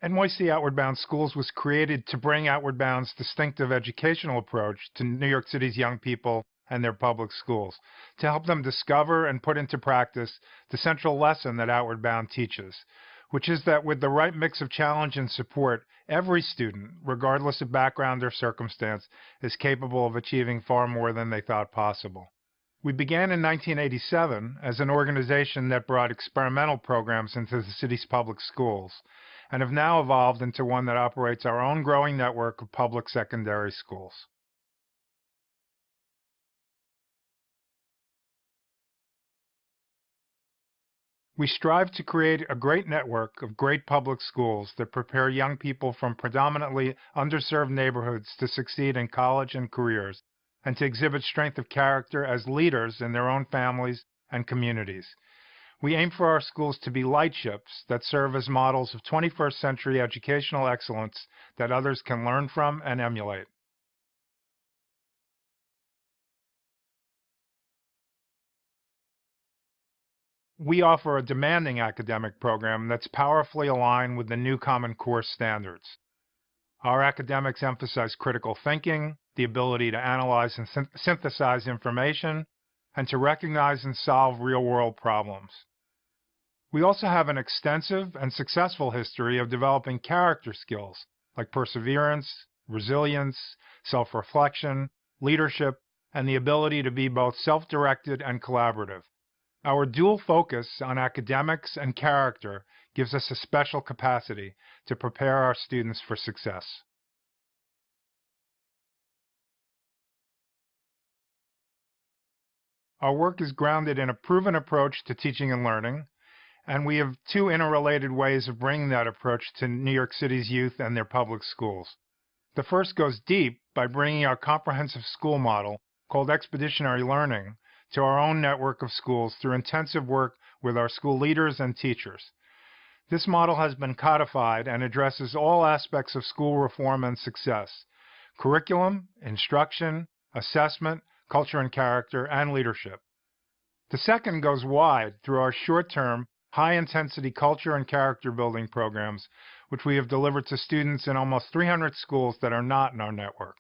NYC-Outward-Bound Schools was created to bring Outward Bound's distinctive educational approach to New York City's young people and their public schools, to help them discover and put into practice the central lesson that Outward Bound teaches, which is that with the right mix of challenge and support, every student, regardless of background or circumstance, is capable of achieving far more than they thought possible. We began in 1987 as an organization that brought experimental programs into the city's public schools, and have now evolved into one that operates our own growing network of public secondary schools. We strive to create a great network of great public schools that prepare young people from predominantly underserved neighborhoods to succeed in college and careers, and to exhibit strength of character as leaders in their own families and communities. We aim for our schools to be lightships that serve as models of 21st century educational excellence that others can learn from and emulate. We offer a demanding academic program that's powerfully aligned with the new Common Core standards. Our academics emphasize critical thinking, the ability to analyze and synthesize information, and to recognize and solve real-world problems. We also have an extensive and successful history of developing character skills like perseverance, resilience, self-reflection, leadership, and the ability to be both self-directed and collaborative. Our dual focus on academics and character gives us a special capacity to prepare our students for success. Our work is grounded in a proven approach to teaching and learning, and we have two interrelated ways of bringing that approach to New York City's youth and their public schools. The first goes deep by bringing our comprehensive school model, called expeditionary learning, to our own network of schools through intensive work with our school leaders and teachers. This model has been codified and addresses all aspects of school reform and success: curriculum, instruction, assessment, culture and character, and leadership. The second goes wide through our short-term, high-intensity culture and character building programs, which we have delivered to students in almost 300 schools that are not in our network.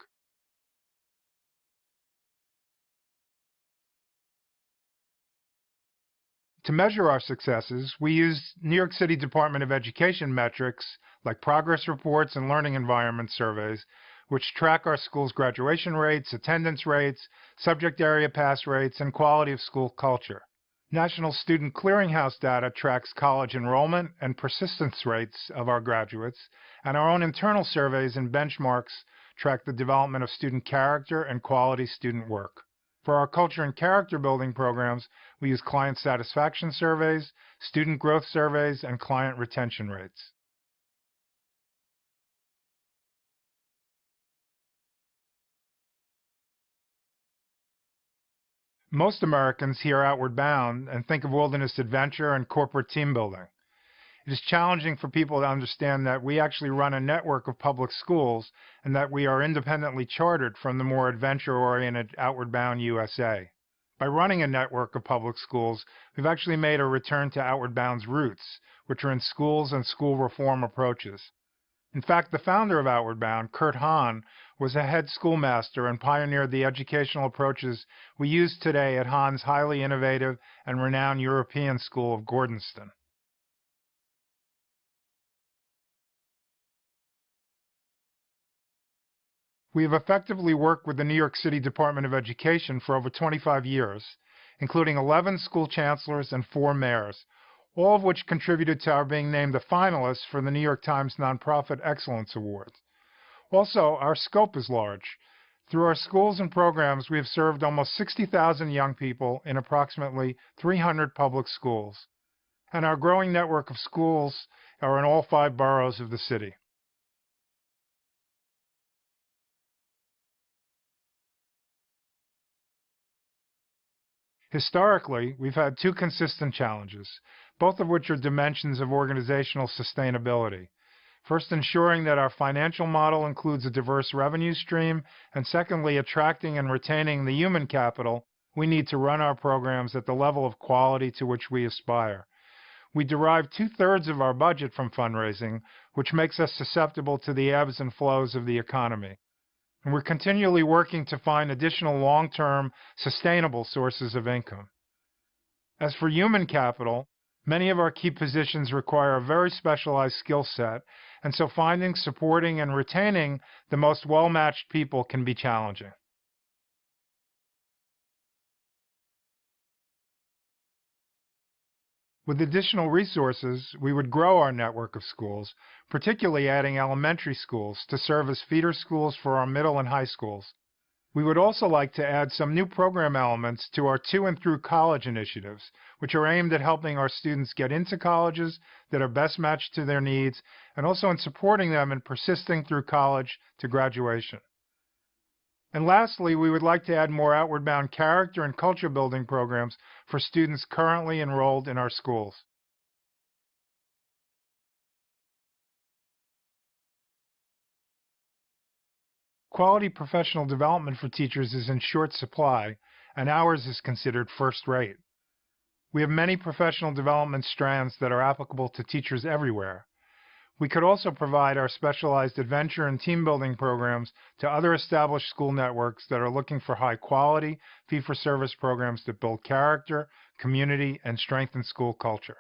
To measure our successes, we use New York City Department of Education metrics like progress reports and learning environment surveys, which track our schools' graduation rates, attendance rates, subject area pass rates, and quality of school culture. National Student Clearinghouse data tracks college enrollment and persistence rates of our graduates, and our own internal surveys and benchmarks track the development of student character and quality student work. For our culture and character building programs, we use client satisfaction surveys, student growth surveys, and client retention rates. Most Americans hear Outward Bound and think of wilderness adventure and corporate team building. It is challenging for people to understand that we actually run a network of public schools and that we are independently chartered from the more adventure-oriented Outward Bound USA. By running a network of public schools, we've actually made a return to Outward Bound's roots, which are in schools and school reform approaches. In fact, the founder of Outward Bound, Kurt Hahn, was a head schoolmaster and pioneered the educational approaches we use today at Hahn's highly innovative and renowned European School of Gordonston. We have effectively worked with the New York City Department of Education for over 25 years, including 11 school chancellors and 4 mayors, all of which contributed to our being named a finalist for the New York Times Nonprofit Excellence Awards. Also, our scope is large. Through our schools and programs, we have served almost 60,000 young people in approximately 300 public schools, and our growing network of schools are in all 5 boroughs of the city. Historically, we've had 2 consistent challenges, both of which are dimensions of organizational sustainability. First, ensuring that our financial model includes a diverse revenue stream, and secondly, attracting and retaining the human capital we need to run our programs at the level of quality to which we aspire. We derive 2/3 of our budget from fundraising, which makes us susceptible to the ebbs and flows of the economy. And we're continually working to find additional long-term, sustainable sources of income. As for human capital, many of our key positions require a very specialized skill set, and so finding, supporting, and retaining the most well-matched people can be challenging. With additional resources, we would grow our network of schools, particularly adding elementary schools to serve as feeder schools for our middle and high schools. We would also like to add some new program elements to our to and through college initiatives, which are aimed at helping our students get into colleges that are best matched to their needs, and also in supporting them in persisting through college to graduation. And lastly, we would like to add more outward-bound character and culture building programs for students currently enrolled in our schools. Quality professional development for teachers is in short supply, and ours is considered first-rate. We have many professional development strands that are applicable to teachers everywhere. We could also provide our specialized adventure and team-building programs to other established school networks that are looking for high-quality, fee-for-service programs that build character, community, and strengthen school culture.